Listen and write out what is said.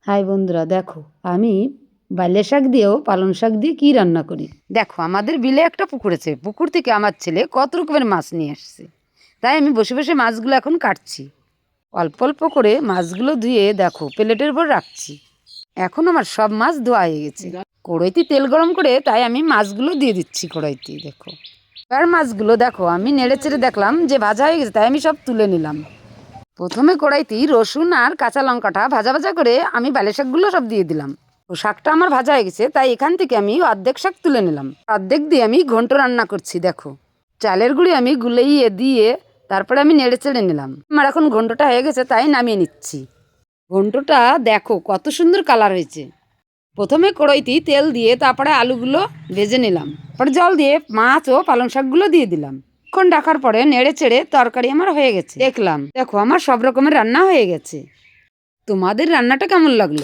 High বন্ধুরা, দেখো আমি বাইলে শাক দিয়েও পালং শাক দিয়ে কী রান্না করি। দেখো, আমাদের বিলে একটা পুকুর আছে। পুকুর থেকে আমার ছেলে কত রকমের মাছ নিয়ে আসছে, তাই আমি বসে বসে মাছগুলো এখন কাটছি। অল্প অল্প করে মাছগুলো ধুয়ে দেখো প্লেটের উপর রাখছি। এখন আমার সব মাছ ধোয়া হয়ে গেছে। কড়াইতে তেল গরম করে তাই আমি মাছগুলো দিয়ে দিচ্ছি কড়াইতে। দেখো, এবার মাছগুলো দেখো আমি নেড়ে চেড়ে দেখলাম যে ভাজা হয়ে গেছে, তাই আমি সব তুলে নিলাম। প্রথমে কড়াইতেই রসুন আর কাঁচা লঙ্কাটা ভাজা ভাজা করে আমি বালে শাকগুলো সব দিয়ে দিলাম। ও শাকটা আমার ভাজা হয়ে গেছে, তাই এখান থেকে আমি অর্ধেক শাক তুলে নিলাম। অর্ধেক দিয়ে আমি ঘন্ট রান্না করছি। দেখো, চালের গুঁড়ি আমি গুলেইয়ে দিয়ে তারপরে আমি নেড়ে চেড়ে নিলাম। আমার এখন ঘন্টটা হয়ে গেছে, তাই নামিয়ে নিচ্ছি। ঘন্টটা দেখো কত সুন্দর কালার হয়েছে। প্রথমে কড়াইতেই তেল দিয়ে তারপরে আলুগুলো ভেজে নিলাম। তারপরে জল দিয়ে মাছ ও পালং শাকগুলো দিয়ে দিলাম। কিছুক্ষণ রাখার পরে নেড়ে চেড়ে তরকারি আমার হয়ে গেছে। দেখলাম, দেখো আমার সব রকমের রান্না হয়ে গেছে। তোমাদের রান্নাটা কেমন লাগলো?